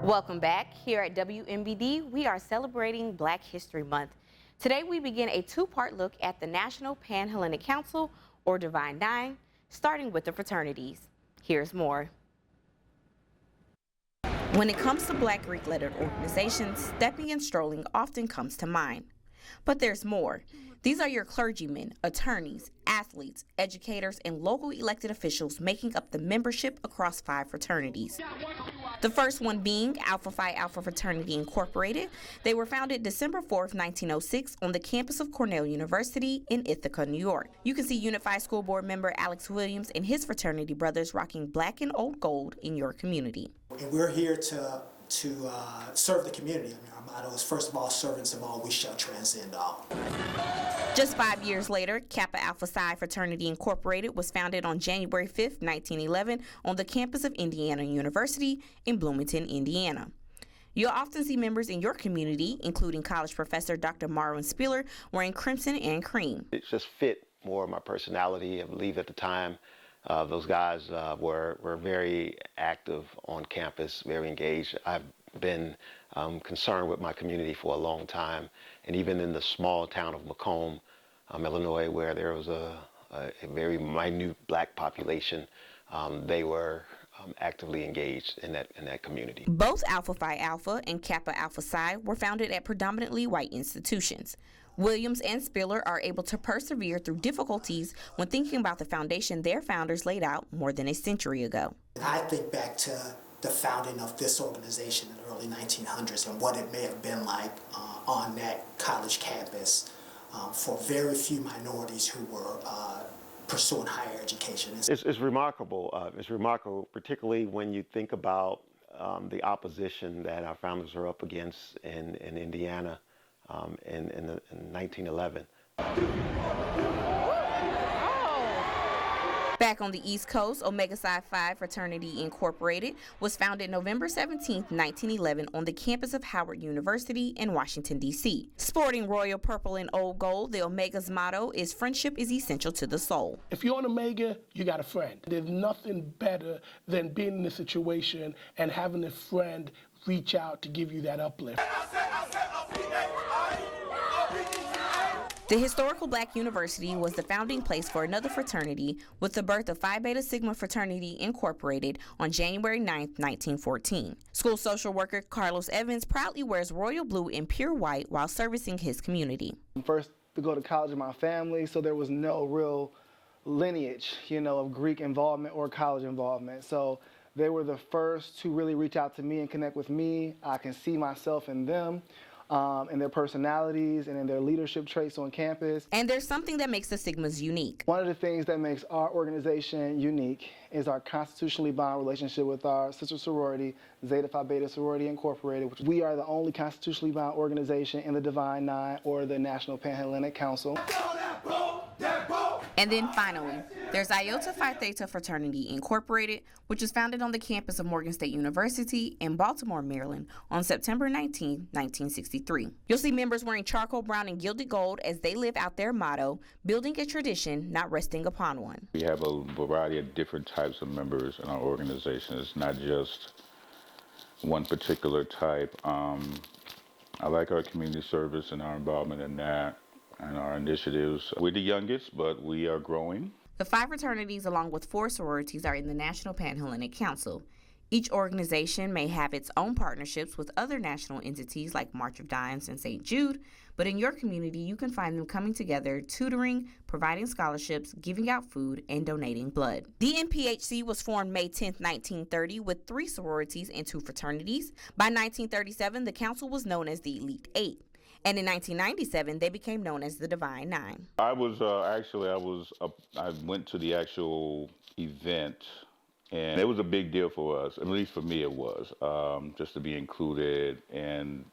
Welcome back. Here at WMBD, we are celebrating Black History Month. Today we begin a two-part look at the National Pan-Hellenic Council, or Divine Nine, starting with the fraternities. Here's more. When it comes to Black Greek-lettered organizations, stepping and strolling often comes to mind. But there's more. These are your clergymen, attorneys, athletes, educators, and local elected officials making up the membership across 5 fraternities. The first one being Alpha Phi Alpha Fraternity Incorporated. They were founded December 4th, 1906 on the campus of Cornell University in Ithaca, New York. You can see Unified School Board member Alex Williams and his fraternity brothers rocking black and old gold in your community. And we're here to serve the community. I mean, our motto is, first of all, servants of all, we shall transcend all. Just 5 years later, Kappa Alpha Psi Fraternity Incorporated was founded on January 5th, 1911 on the campus of Indiana University in Bloomington, Indiana. You'll often see members in your community, including college professor Dr. Marwin Spiller, wearing crimson and cream. It just fit more of my personality. I believe at the time those guys were very active on campus, very engaged. I've been concerned with my community for a long time, and even in the small town of Macomb, Illinois, where there was a very minute black population, they were actively engaged in that community. Both Alpha Phi Alpha and Kappa Alpha Psi were founded at predominantly white institutions. Williams and Spiller are able to persevere through difficulties when thinking about the foundation their founders laid out more than a century ago. I think back to the founding of this organization in the early 1900s and what it may have been like on that college campus for very few minorities who were pursuing higher education. It's remarkable. It's remarkable, particularly when you think about the opposition that our founders are up against in Indiana in 1911. Back on the East Coast, Omega Psi Phi Fraternity Incorporated was founded November 17, 1911 on the campus of Howard University in Washington, D.C. Sporting royal purple and old gold, the Omega's motto is friendship is essential to the soul. If you're an Omega, you got a friend. There's nothing better than being in a situation and having a friend reach out to give you that uplift. The historical Black University was the founding place for another fraternity with the birth of Phi Beta Sigma Fraternity Incorporated on January 9, 1914. School social worker Carlos Evans proudly wears royal blue and pure white while servicing his community. First to go to college in my family, so there was no real lineage, of Greek involvement or college involvement. So they were the first to really reach out to me and connect with me. I can see myself in them. In their personalities and in their leadership traits on campus. And there's something that makes the Sigmas unique. One of the things that makes our organization unique is our constitutionally bound relationship with our sister sorority, Zeta Phi Beta Sorority Incorporated, which we are the only constitutionally bound organization in the Divine Nine or the National Pan-Hellenic Council. And then finally, there's Iota Phi Theta Fraternity Incorporated, which was founded on the campus of Morgan State University in Baltimore, Maryland on September 19, 1963. You'll see members wearing charcoal brown and gilded gold as they live out their motto, building a tradition, not resting upon one. We have a variety of different types of members in our organization. It's not just one particular type. I like our community service and our involvement in that. And our initiatives. We're the youngest, but we are growing. The 5 fraternities, along with 4 sororities, are in the National Pan-Hellenic Council. Each organization may have its own partnerships with other national entities like March of Dimes and St. Jude, but in your community, you can find them coming together, tutoring, providing scholarships, giving out food, and donating blood. The NPHC was formed May 10, 1930, with 3 sororities and 2 fraternities. By 1937, the council was known as the Elite 8. And in 1997, they became known as the Divine Nine. I went to the actual event, and it was a big deal for us. At least for me, it was just to be included and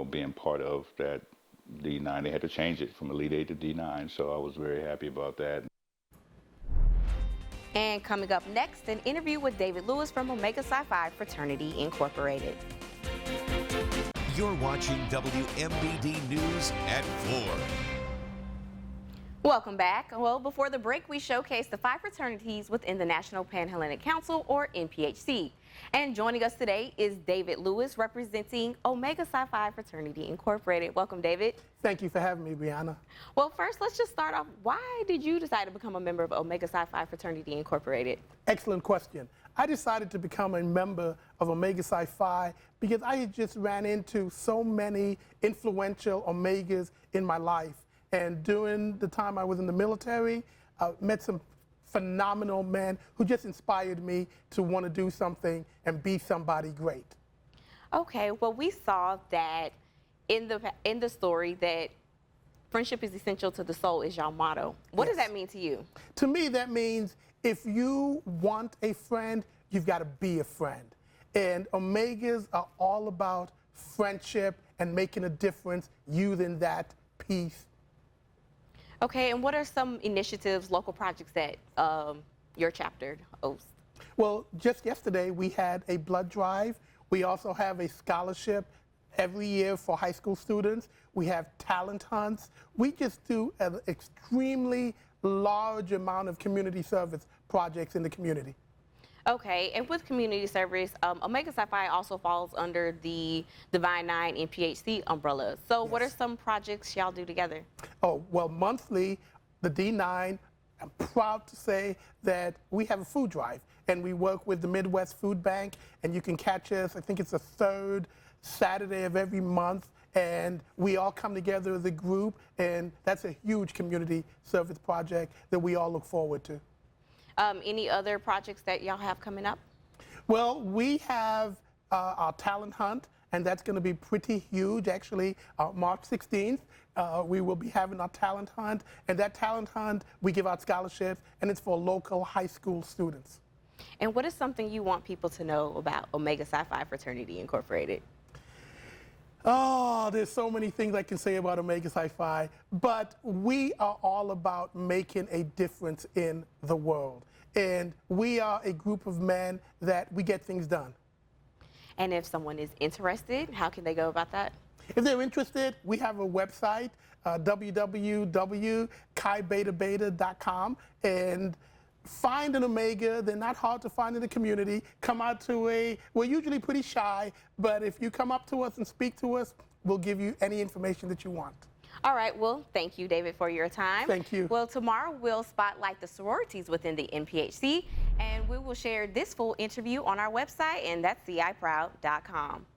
being part of that D9. They had to change it from Elite 8 to D9, so I was very happy about that. And coming up next, an interview with David Lewis from Omega Psi Phi Fraternity Incorporated. You're watching WMBD News at 4. Welcome back. Well, before the break, we showcased the 5 fraternities within the National Pan-Hellenic Council, or NPHC. And joining us today is David Lewis, representing Omega Psi Phi Fraternity Incorporated. Welcome, David. Thank you for having me, Brianna. Well, first, let's just start off. Why did you decide to become a member of Omega Psi Phi Fraternity Incorporated? Excellent question. I decided to become a member of Omega Psi Phi because I had just ran into so many influential Omegas in my life. And during the time I was in the military, I met some phenomenal men who just inspired me to want to do something and be somebody great. Okay, well, we saw that in the story that friendship is essential to the soul is your motto. What does that mean to you? To me, that means if you want a friend, you've got to be a friend. And Omegas are all about friendship and making a difference using that piece. Okay, and what are some initiatives, local projects that your chapter hosts? Well, just yesterday we had a blood drive. We also have a scholarship every year for high school students. We have talent hunts. We just do an extremely large amount of community service projects in the community. Okay, and with community service, Omega Psi Phi also falls under the Divine Nine NPHC umbrella. So what are some projects y'all do together? Oh, well, monthly, the D9, I'm proud to say that we have a food drive, and we work with the Midwest Food Bank, and you can catch us, I think it's the third Saturday of every month, and we all come together as a group, and that's a huge community service project that we all look forward to. Any other projects that y'all have coming up? Well, we have our talent hunt, and that's going to be pretty huge. Actually, March 16th, we will be having our talent hunt, and that talent hunt, we give out scholarships, and it's for local high school students. And what is something you want people to know about Omega Psi Phi Fraternity Incorporated? Oh, there's so many things I can say about Omega Psi Phi, but we are all about making a difference in the world. And we are a group of men that we get things done. And if someone is interested, how can they go about that? If they're interested, we have a website, www.chibeta.com, and find an Omega. They're not hard to find in the community. Come out to we're usually pretty shy, but if you come up to us and speak to us, we'll give you any information that you want. All right, well, thank you, David, for your time. Thank you. Well, tomorrow we'll spotlight the sororities within the NPHC, and we will share this full interview on our website, and that's ciproud.com.